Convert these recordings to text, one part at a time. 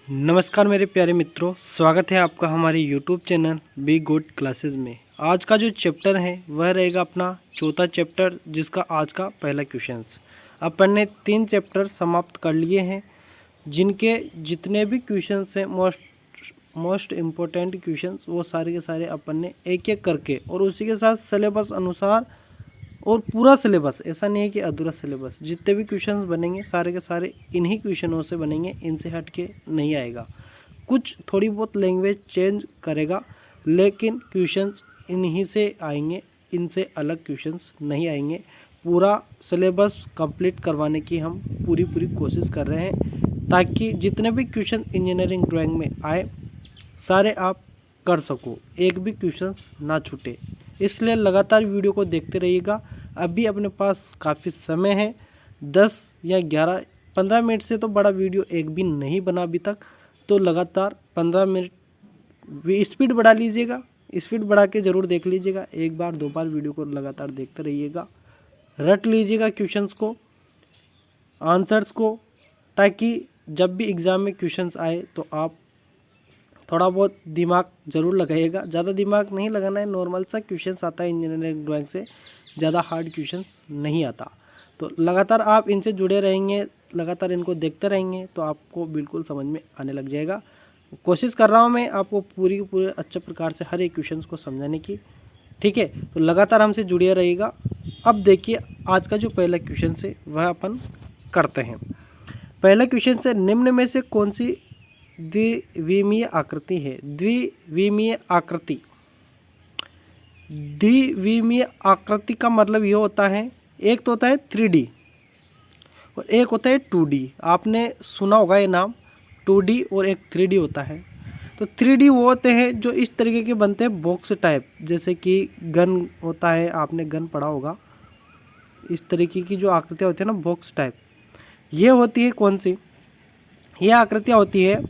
नमस्कार मेरे प्यारे मित्रों, स्वागत है आपका हमारे YouTube channel be good classes में। आज का जो चैप्टर है वह रहेगा अपना चौथा चैप्टर, जिसका आज का पहला क्वेश्चंस। अपन ने 3 चैप्टर समाप्त कर लिए हैं, जिनके जितने भी क्वेश्चंस हैं मोस्ट इम्पोर्टेंट क्वेश्चंस वो सारे के सारे अपन ने एक एक करके और उसी के साथ सिलेबस अनुसार और पूरा सिलेबस, ऐसा नहीं है कि अधूरा सिलेबस, जितने भी क्वेश्चंस बनेंगे सारे के सारे इन्हीं क्वेश्चनों से बनेंगे, इनसे हट के नहीं आएगा। कुछ थोड़ी बहुत लैंग्वेज चेंज करेगा, लेकिन क्वेश्चंस इन्हीं से आएंगे, इनसे अलग क्वेश्चंस नहीं आएंगे। पूरा सिलेबस कंप्लीट करवाने की हम पूरी कोशिश कर रहे हैं, ताकि जितने भी क्वेश्चन इंजीनियरिंग ड्राइंग में आए सारे आप कर सको, एक भी क्वेश्चंस ना छूटे। इसलिए लगातार वीडियो को देखते रहिएगा। अभी अपने पास काफ़ी समय है, 10 या 11-15 मिनट से तो बड़ा वीडियो एक भी नहीं बना अभी तक, तो लगातार 15 मिनट स्पीड बढ़ा लीजिएगा, स्पीड बढ़ा के ज़रूर देख लीजिएगा। एक बार 2 बार वीडियो को लगातार देखते रहिएगा, रट लीजिएगा क्वेश्चंस को, आंसर्स को, ताकि जब भी एग्ज़ाम में क्वेश्चंस आए तो आप थोड़ा बहुत दिमाग ज़रूर लगाइएगा। ज़्यादा दिमाग नहीं लगाना है, नॉर्मल सा क्वेश्चंस आता है इंजीनियरिंग ड्राइंग से, ज़्यादा हार्ड क्वेश्चंस नहीं आता। तो लगातार आप इनसे जुड़े रहेंगे, लगातार इनको देखते रहेंगे तो आपको बिल्कुल समझ में आने लग जाएगा। कोशिश कर रहा हूँ मैं आपको पूरे अच्छे प्रकार से हर एक क्वेश्चन को समझाने की, ठीक है। तो लगातार हमसे जुड़े रहिएगा। अब देखिए आज का जो पहला क्वेश्चन है वह अपन करते हैं। पहला क्वेश्चन है, निम्न में से कौन सी द्विविमीय आकृति है? द्विविमीय आकृति, द्विविमीय आकृति का मतलब ये होता है, एक तो होता है 3D और एक होता है 2D। आपने सुना होगा ये नाम, 2D और एक 3D होता है। तो 3D वो होते हैं जो इस तरीके के बनते हैं, बॉक्स टाइप, जैसे कि गन होता है, आपने गन पढ़ा होगा, इस तरीके की जो आकृतियाँ होती है ना, बॉक्स टाइप, ये होती है कौन सी? ये आकृतियाँ होती है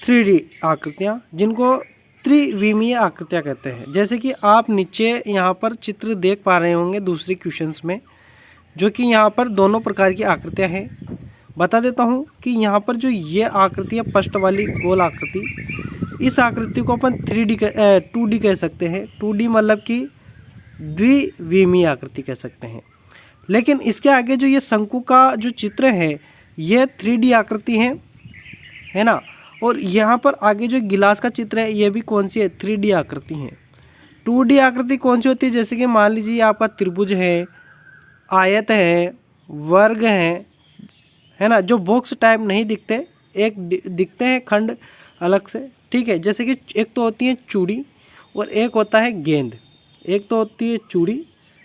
3D आकृतियाँ, जिनको त्रिविमीय आकृतियाँ कहते हैं। जैसे कि आप नीचे यहाँ पर चित्र देख पा रहे होंगे दूसरे क्वेश्चंस में, जो कि यहाँ पर दोनों प्रकार की आकृतियाँ हैं। बता देता हूँ कि यहाँ पर जो ये आकृति है, फर्स्ट वाली गोल आकृति, इस आकृति को अपन 2D कह सकते हैं। 2D मतलब कि द्विविमीय आकृति कह सकते हैं। लेकिन इसके आगे जो ये शंकु का जो चित्र है, ये 3D आकृति है ना। और यहाँ पर आगे जो गिलास का चित्र है, ये भी कौन सी है? 3D आकृति है। 2D आकृति कौन सी होती है? जैसे कि मान लीजिए आपका त्रिभुज है, आयत है, वर्ग है ना, जो बॉक्स टाइप नहीं दिखते, एक दिखते हैं खंड अलग से, ठीक है। जैसे कि एक तो होती है चूड़ी और एक होता है गेंद। एक तो होती है चूड़ी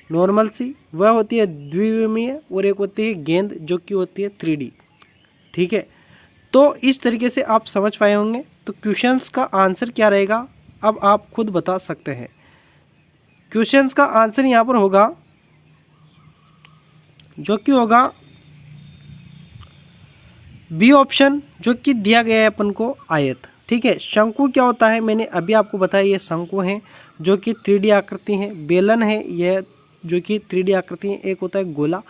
नॉर्मल सी, वह होती है द्विविमीय, और एक होती है गेंद जो कि होती है 3D, ठीक है। तो इस तरीके से आप समझ पाए होंगे। तो क्वेश्चंस का आंसर क्या रहेगा अब आप खुद बता सकते हैं। क्वेश्चंस का आंसर यहाँ पर होगा, जो कि होगा बी ऑप्शन, जो कि दिया गया है अपन को, आयत, ठीक है। शंकु क्या होता है? मैंने अभी आपको बताया, ये शंकु है जो कि 3D आकृति है। बेलन है यह, जो कि 3D आकृति है। एक होता है गोला,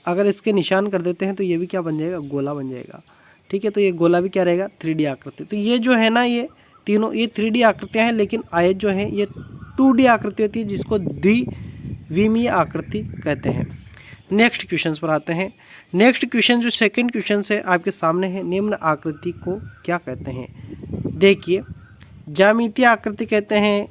अगर इसके निशान कर देते हैं तो ये भी क्या बन जाएगा? गोला बन जाएगा, ठीक है। तो ये गोला भी क्या रहेगा? 3D आकृति। तो ये जो है ना, ये तीनों ये 3D आकृतियाँ हैं, लेकिन आयत जो है ये 2D आकृति होती है, जिसको द्विविमीय आकृति कहते हैं। नेक्स्ट क्वेश्चन पर आते हैं। नेक्स्ट क्वेश्चन जो सेकंड क्वेश्चन है आपके सामने है, निम्न आकृति को क्या कहते हैं? देखिए, ज्यामितीय आकृति कहते हैं,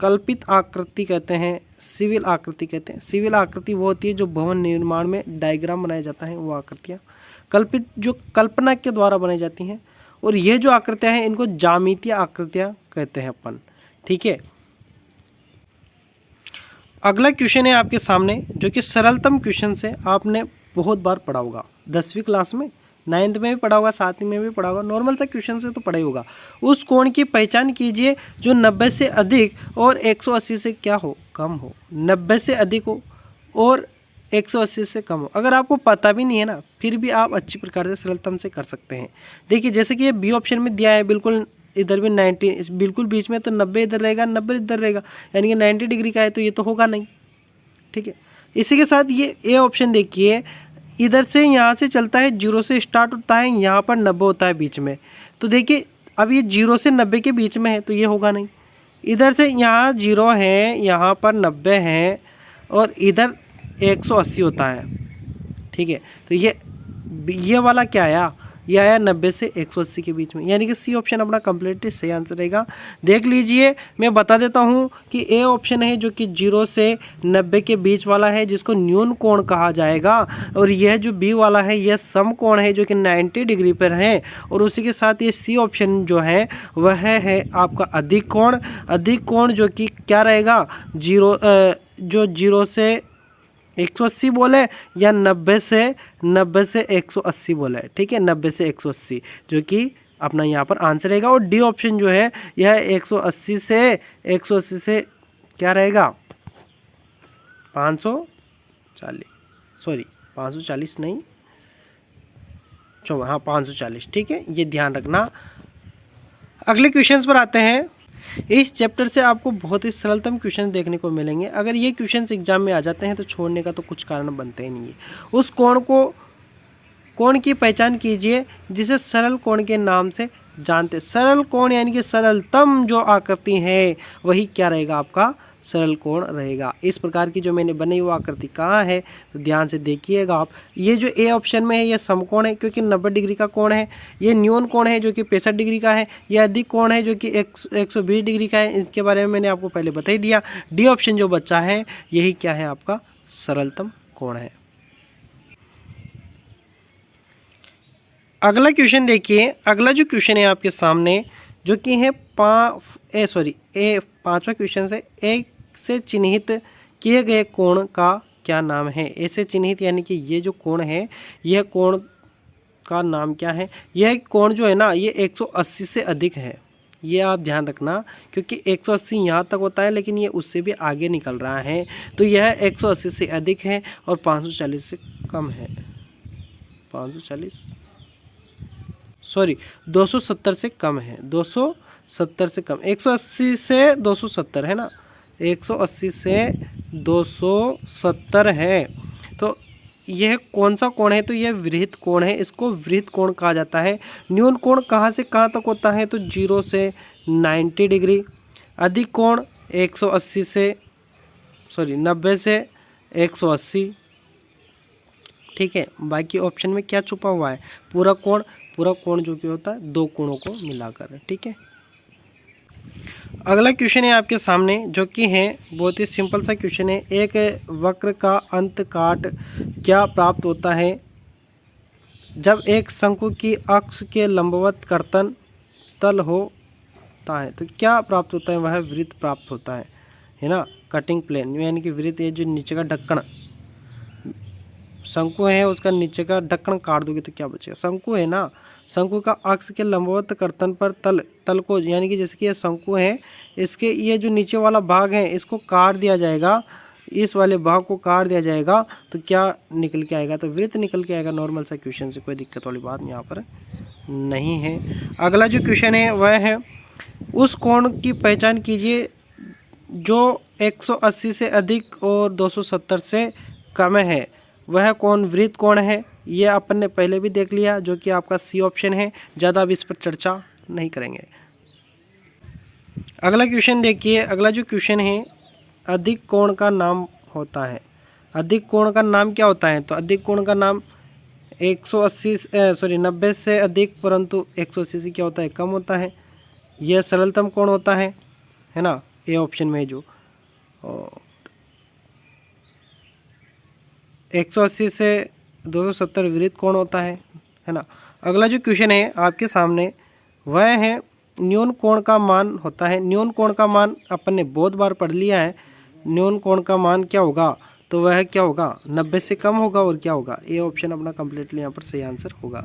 कल्पित आकृति कहते हैं, सिविल आकृति कहते हैं। सिविल आकृति वो होती है जो भवन निर्माण में डायग्राम बनाया जाता है, वो आकृतियाँ। कल्पित जो कल्पना के द्वारा बनाई जाती हैं, और ये जो आकृतियाँ हैं इनको ज्यामितीय आकृतियाँ कहते हैं अपन, ठीक है। अगला क्वेश्चन है आपके सामने, जो कि सरलतम क्वेश्चन है, आपने बहुत बार पढ़ा होगा 10वीं क्लास में, 9th में भी पढ़ा होगा, 7वीं में भी पढ़ा होगा, नॉर्मल सा क्वेश्चन से तो पढ़ा ही होगा। उस कोण की पहचान कीजिए जो 90 से अधिक और 180 से क्या हो? कम हो। 90 से अधिक हो और 180 से कम हो। अगर आपको पता भी नहीं है ना, फिर भी आप अच्छी प्रकार से सरलतम से कर सकते हैं। देखिए, जैसे कि ये बी ऑप्शन में दिया है, बिल्कुल इधर भी 90, बिल्कुल बीच में, तो 90 इधर रहेगा, 90 इधर रहेगा, यानी कि 90 डिग्री का है, तो ये तो होगा नहीं, ठीक है। इसी के साथ ये ए ऑप्शन देखिए, इधर से यहाँ से चलता है, 0 से स्टार्ट होता है, यहाँ पर 90 होता है बीच में। तो देखिए अब ये 0 से 90 के बीच में है तो ये होगा नहीं। इधर से यहाँ 0 है, यहाँ पर 90 है और इधर 180 होता है। ठीक है, तो ये वाला क्या आया, ये आया 90 से 180 के बीच में, यानी कि सी ऑप्शन अपना कंप्लीटली सही आंसर रहेगा। देख लीजिए, मैं बता देता हूँ कि ए ऑप्शन है जो कि 0 से 90 के बीच वाला है, जिसको न्यून कोण कहा जाएगा। और यह जो बी वाला है यह सम कोण है जो कि 90 डिग्री पर है। और उसी के साथ ये सी ऑप्शन जो है वह है आपका अधिक कोण। अधिक कोण जो कि क्या रहेगा, 0 से 180 बोले या 90 से 180 बोले। ठीक है, 90 से 180 जो कि अपना यहाँ पर आंसर रहेगा। और डी ऑप्शन जो है यह 180 से क्या रहेगा, 540, सॉरी 540 नहीं, हाँ 540। ठीक है, ये ध्यान रखना। अगले क्वेश्चंस पर आते हैं। इस चैप्टर से आपको बहुत ही सरलतम क्वेश्चन देखने को मिलेंगे। अगर ये क्वेश्चंस एग्जाम में आ जाते हैं तो छोड़ने का तो कुछ कारण बनते ही नहीं है। उस कोण की पहचान कीजिए जिसे सरल कोण के नाम से जानते। सरल कोण यानी कि सरलतम जो आकृति है वही क्या रहेगा, आपका सरल कोण रहेगा। इस प्रकार की जो मैंने बनाई वो आकृति कहाँ है, तो ध्यान से देखिएगा आप। ये जो ए ऑप्शन में है ये समकोण है क्योंकि 90 डिग्री का कोण है। ये न्यून कोण है जो कि 65 डिग्री का है। ये अधिक कोण है जो कि 120 डिग्री का है। इसके बारे में मैंने आपको पहले बता ही दिया। डी ऑप्शन जो बचा है यही क्या है, आपका सरलतम कोण है। अगला क्वेश्चन देखिए। अगला जो क्वेश्चन है आपके सामने जो कि है पांचवा क्वेश्चन से, ए से चिन्हित किए गए कोण का क्या नाम है। ए से चिन्हित यानी कि ये जो कोण है यह कोण का नाम क्या है। यह कोण जो है ना ये 180 से अधिक है, ये आप ध्यान रखना, क्योंकि 180 यहाँ तक होता है लेकिन ये उससे भी आगे निकल रहा है। तो यह 180 से अधिक है और 540 से कम है। 270 से कम है। 270 से कम, 180 से 270 है ना, 180 से 270 है। तो यह कौन सा कोण है, तो यह वृत्त कोण है। इसको वृत्त कोण कहा जाता है। न्यून कोण कहाँ से कहाँ तक होता है, तो 0 से 90 डिग्री। अधिक कोण 90 से 180। ठीक है, बाकी ऑप्शन में क्या छुपा हुआ है, पूरा कोण जो कि होता है 2 कोणों को मिलाकर। ठीक है, अगला क्वेश्चन है आपके सामने जो कि है बहुत ही सिंपल सा क्वेश्चन है। एक वक्र का अंत काट क्या प्राप्त होता है जब एक शंकु की अक्ष के लंबवत कर्तन तल होता है। तो क्या प्राप्त होता है, वह वृत्त प्राप्त होता है ना, कटिंग प्लेन, यानी कि वृत्त ये जो नीचे का ढक्कन शंकु है उसका नीचे का ढक्कन काट दोगे तो क्या बचेगा। शंकु है ना, शंकु का अक्ष के लंबवत कर्तन पर तल को, यानी कि जैसे कि ये शंकु है, इसके ये जो नीचे वाला भाग है इसको काट दिया जाएगा, इस वाले भाग को काट दिया जाएगा तो क्या निकल के आएगा, तो वृत्त निकल के आएगा। नॉर्मल सा क्वेश्चन से कोई दिक्कत वाली बात यहाँ पर नहीं है। अगला जो क्वेश्चन है वह है उस कोण की पहचान कीजिए जो 180 से अधिक और 270 से कम है। वह कोण वृत्त कोण है। ये अपन ने पहले भी देख लिया जो कि आपका सी ऑप्शन है। ज़्यादा अब इस पर चर्चा नहीं करेंगे। अगला क्वेश्चन देखिए। अगला जो क्वेश्चन है अधिक कोण का नाम होता है। अधिक कोण का नाम क्या होता है, तो अधिक कोण का नाम 90 से अधिक परंतु 180 से क्या होता है, कम होता है। यह सरलतम कोण होता है ना, ए ऑप्शन में जो 180 से 270 विपरीत कोण होता है ना। अगला जो क्वेश्चन है आपके सामने वह है न्यून कोण का मान होता है। न्यून कोण का मान अपन ने बहुत बार पढ़ लिया है। न्यून कोण का मान क्या होगा, तो वह क्या होगा, 90 से कम होगा और क्या होगा, ये ऑप्शन अपना कंप्लीटली यहाँ पर सही आंसर होगा।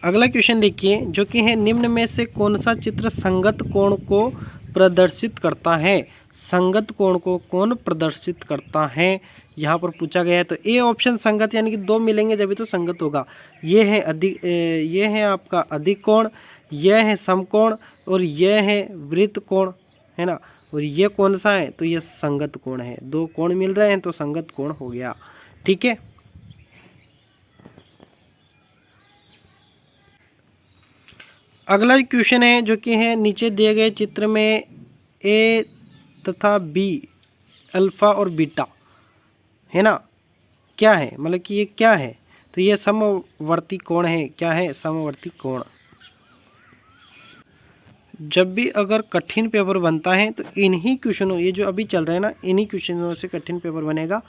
अगला क्वेश्चन देखिए जो कि है निम्न में से कौन सा चित्र संगत कोण को प्रदर्शित करता है। संगत कोण को कौन प्रदर्शित करता है यहाँ पर पूछा गया है। तो ए ऑप्शन संगत, यानी कि दो मिलेंगे जब तो संगत होगा। ये है अधिक, ये है आपका अधिक कोण, यह है समकोण और यह है वृत्त कोण, है ना। और ये कौन सा है, तो ये संगत कोण है। दो कोण मिल रहे हैं तो संगत कोण हो गया। ठीक है, अगला क्वेश्चन है जो कि है नीचे दिए गए चित्र में ए तथा बी अल्फ़ा और बीटा है ना, क्या है, मतलब कि ये क्या है। तो ये समवर्ती कोण है। क्या है? समवर्ती कोण। जब भी अगर कठिन पेपर बनता है तो इन्हीं क्वेश्चनों, ये जो अभी चल रहे हैं ना, इन्हीं क्वेश्चनों से कठिन पेपर बनेगा।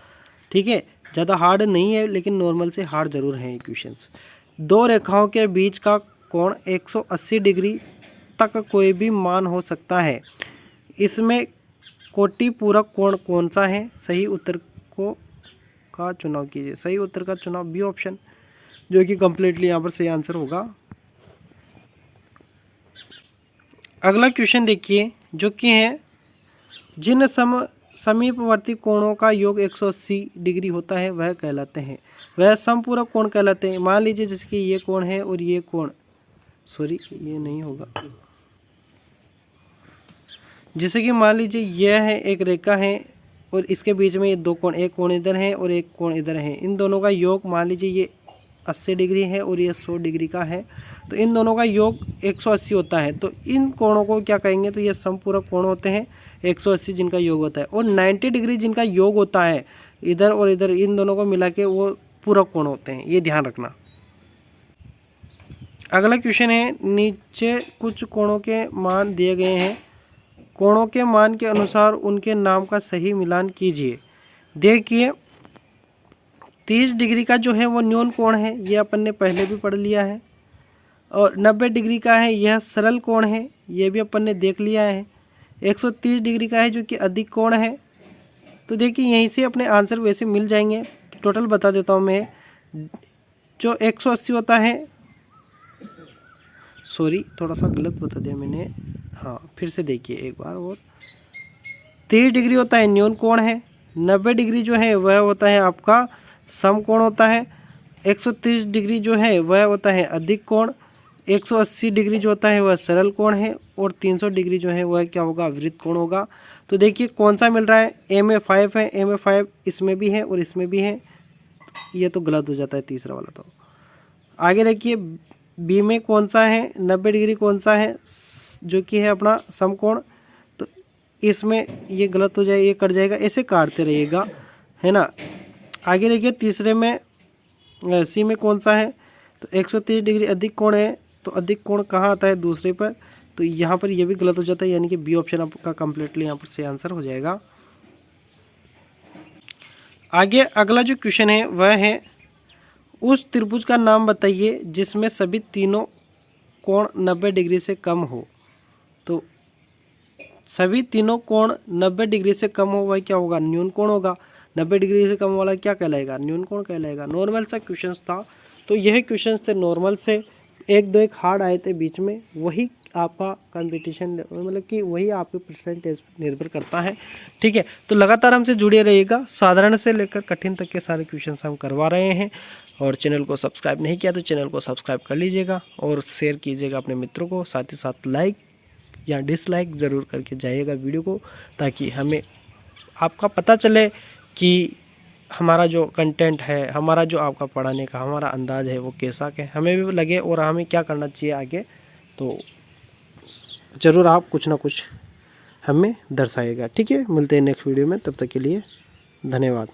ठीक है, ज़्यादा हार्ड नहीं है लेकिन नॉर्मल से हार्ड ज़रूर हैं ये क्वेश्चंस। दो रेखाओं के बीच का कोण 180 डिग्री तक कोई भी मान हो सकता है। इसमें कोटि पूरक कोण कौन सा है? सही उत्तर को का चुनाव कीजिए। सही उत्तर का चुनाव बी ऑप्शन, जो कि कंप्लीटली यहाँ पर सही आंसर होगा। अगला क्वेश्चन देखिए जो कि है जिन समीपवर्ती कोणों का योग 180 डिग्री होता है वह कहलाते हैं, वह समपूरक कोण कहलाते हैं। मान लीजिए जैसे कि ये कोण है और ये कोण, सॉरी ये नहीं होगा, जैसे कि मान लीजिए यह है एक रेखा है और इसके बीच में ये दो कोण, एक कोण इधर है और एक कोण इधर है। इन दोनों का योग मान लीजिए ये 80 डिग्री है और ये 100 डिग्री का है, तो इन दोनों का योग 180 होता है। तो इन कोणों को क्या कहेंगे? तो ये समपूरक कोण होते हैं 180 जिनका योग होता है। और 90 डिग्री जिनका योग होता है इधर और इधर, इन दोनों को मिला के वो पूरक कोण होते हैं, ये ध्यान रखना। अगला क्वेश्चन है नीचे कुछ कोणों के मान दिए गए हैं, कोणों के मान के अनुसार उनके नाम का सही मिलान कीजिए। देखिए 30 डिग्री का जो है वो न्यून कोण है, ये अपन ने पहले भी पढ़ लिया है। और 90 डिग्री का है यह सरल कोण है, ये भी अपन ने देख लिया है। 130 डिग्री का है जो कि अधिक कोण है। तो देखिए यहीं से अपने आंसर वैसे मिल जाएंगे। टोटल बता देता हूँ मैं, जो 180 होता है, सॉरी थोड़ा सा गलत बता दिया मैंने, हाँ फिर से देखिए एक बार और। 30 डिग्री होता है न्यून कोण है, 90 डिग्री जो है वह होता है आपका सम कोण होता है, 130 डिग्री जो है वह होता है अधिक कोण, 180 डिग्री जो होता है वह सरल कोण है और 300 डिग्री जो है वह क्या होगा? वृत्त कोण होगा। तो देखिए कौन सा मिल रहा है? ए में 5 है, ए में 5 इसमें भी है और इसमें भी है, ये तो गलत हो जाता है तीसरा वाला। तो आगे देखिए बी में कौन सा है? 90 डिग्री कौन सा है? जो कि है अपना समकोण। तो इसमें ये गलत हो जाए, ये कट जाएगा, ऐसे काटते रहिएगा, है ना। आगे देखिए तीसरे में सी में कौन सा है? तो 130 डिग्री अधिक कोण है, तो अधिक कोण कहाँ आता है? दूसरे पर। तो यहाँ पर ये भी गलत हो जाता है, यानी कि बी ऑप्शन आपका कंप्लीटली यहाँ पर सही आंसर हो जाएगा। आगे अगला जो क्वेश्चन है वह है उस त्रिभुज का नाम बताइए जिसमें सभी तीनों कोण 90 डिग्री से कम हो। तो सभी तीनों कोण 90 डिग्री से कम हो वह क्या होगा? न्यून कोण होगा। 90 डिग्री से कम वाला क्या कहलाएगा? न्यून कोण कहलाएगा। नॉर्मल सा क्वेश्चंस था, तो यही क्वेश्चंस थे नॉर्मल से। एक दो एक हार्ड आए थे बीच में, वही आपका कंपटीशन मतलब कि वही आपके परसेंटेज निर्भर करता है। ठीक है, तो लगातार हमसे जुड़े रहिएगा, साधारण से लेकर कठिन तक के सारे क्वेश्चंस हम करवा रहे हैं। और चैनल को सब्सक्राइब नहीं किया तो चैनल को सब्सक्राइब कर लीजिएगा और शेयर कीजिएगा अपने मित्रों को, साथ ही साथ लाइक या डिसलाइक ज़रूर करके जाइएगा वीडियो को, ताकि हमें आपका पता चले कि हमारा जो कंटेंट है, हमारा जो आपका पढ़ाने का हमारा अंदाज़ है वो कैसा है, हमें भी लगे और हमें क्या करना चाहिए आगे। तो ज़रूर आप कुछ ना कुछ हमें दर्शाइएगा। ठीक है, मिलते हैं नेक्स्ट वीडियो में, तब तक के लिए धन्यवाद।